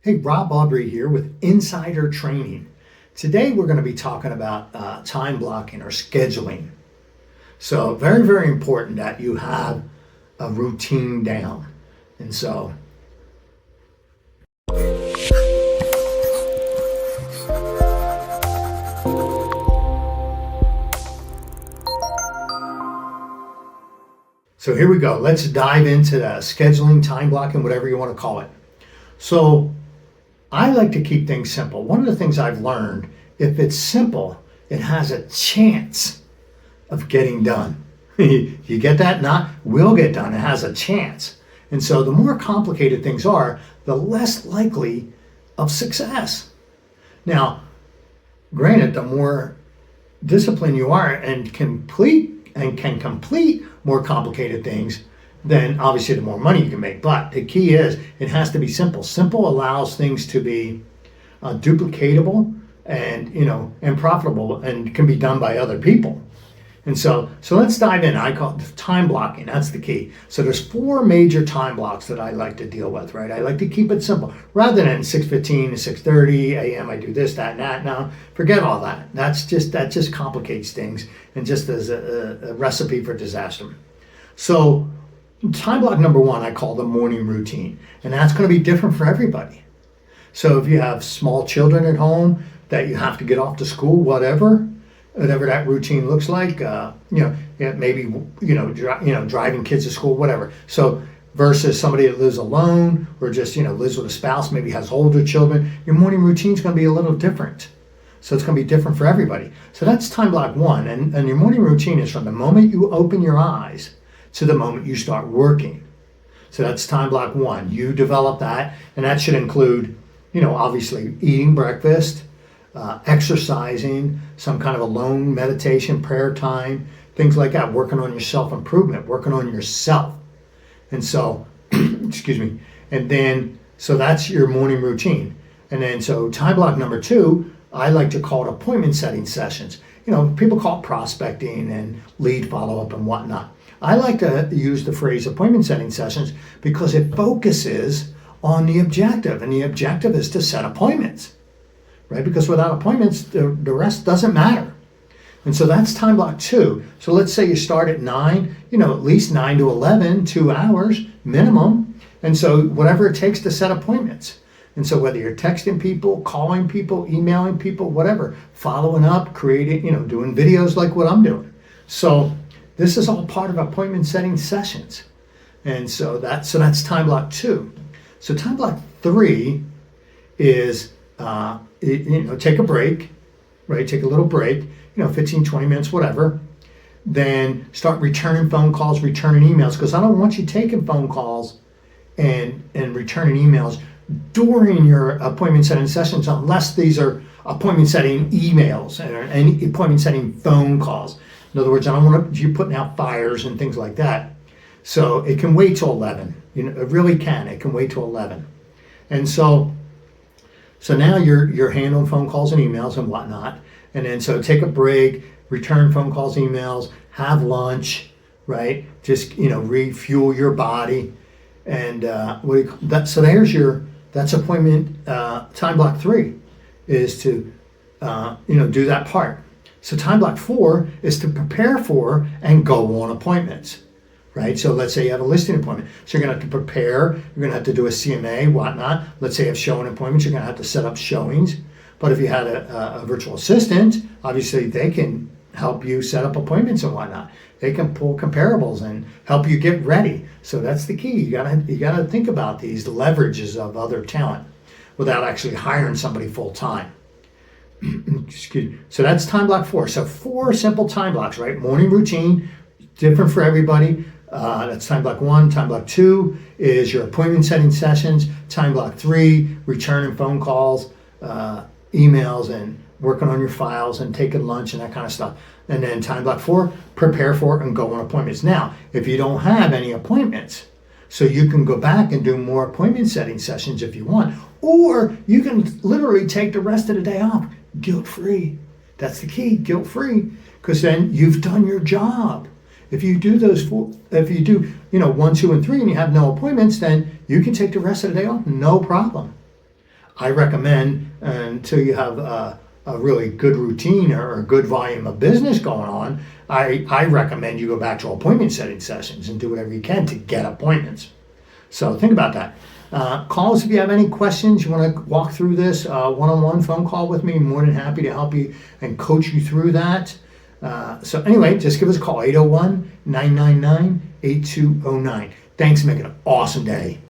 Hey, Rob Aubrey here with Insider Training. Today we're going to be talking about time blocking or scheduling. So very, very important that you have a routine down. And so here we go. Let's dive into the scheduling, time blocking, whatever you want to call it. So I like to keep things simple. One of the things I've learned, if it's simple, it has a chance of getting done. You get that? Not will get done. It has a chance. And so the more complicated things are, the less likely of success. Now, granted, the more disciplined you are and can complete more complicated things, then obviously the more money you can make. But the key is it has to be simple. Simple allows things to be duplicatable and profitable and can be done by other people. And so let's dive in. I call it time blocking. That's the key. So there's 4 major time blocks that I like to deal with, right? I like to keep it simple. Rather than 6:15 to 6:30 a.m. I do this, that, and that. Now, forget all that. That just complicates things and just is a recipe for disaster. So time block number 1, I call the morning routine. And that's going to be different for everybody. So if you have small children at home that you have to get off to school, whatever that routine looks like, maybe driving kids to school, whatever. So versus somebody that lives alone or just lives with a spouse, maybe has older children, your morning routine is going to be a little different. So it's going to be different for everybody. So that's time block 1, and your morning routine is from the moment you open your eyes to the moment you start working. So that's time block 1. You develop that, and that should include, obviously eating breakfast, exercising, some kind of alone meditation, prayer time, things like that, working on your self-improvement, working on yourself. And so, excuse me, and then, so that's your morning routine. And then, so time block number 2, I like to call it appointment setting sessions. People call it prospecting and lead follow-up and whatnot. I like to use the phrase appointment setting sessions because it focuses on the objective, and the objective is to set appointments, right? Because without appointments, the rest doesn't matter. And so that's time block 2. So let's say you start at 9, at least 9 to 11, 2 hours minimum. And so whatever it takes to set appointments. And so whether you're texting people, calling people, emailing people, whatever, following up, creating, doing videos like what I'm doing. So this is all part of appointment setting sessions. And so that's time block 2. So time block 3 is, take a break, right? Take a little break, 15, 20 minutes, whatever. Then start returning phone calls, returning emails, because I don't want you taking phone calls and returning emails during your appointment setting sessions unless these are appointment setting emails or any appointment setting phone calls. In other words, I don't want you putting out fires and things like that. So it can wait till 11. It really can. It can wait till 11. And so now you're handling phone calls and emails and whatnot. And then so take a break, return phone calls, emails, have lunch, right? Just refuel your body. And so that's appointment time block 3 is to do that part. So time block 4 is to prepare for and go on appointments, right? So let's say you have a listing appointment. So you're going to have to prepare. You're going to have to do a CMA, whatnot. Let's say you have showing appointments. You're going to have to set up showings. But if you had a virtual assistant, obviously they can help you set up appointments and whatnot. They can pull comparables and help you get ready. So that's the key. You gotta think about these leverages of other talent without actually hiring somebody full time. Excuse me. So that's time block 4. So 4 simple time blocks, right? Morning routine, different for everybody. That's time block 1. Time block 2 is your appointment setting sessions. Time block 3, returning phone calls, emails, and working on your files and taking lunch and that kind of stuff. And then time block 4, prepare for and go on appointments. Now, if you don't have any appointments, so you can go back and do more appointment setting sessions if you want, or you can literally take the rest of the day off guilt-free. That's the key, guilt-free, because then you've done your job. If you do those 4, if you do 1, 2, and 3 and you have no appointments, then you can take the rest of the day off, no problem. I recommend until you have a really good routine or a good volume of business going on, I recommend you go back to appointment setting sessions and do whatever you can to get appointments. So think about that. Call us if you have any questions. You want to walk through this one-on-one phone call with me. I'm more than happy to help you and coach you through that. So anyway, just give us a call, 801-999-8209. Thanks, make it an awesome day.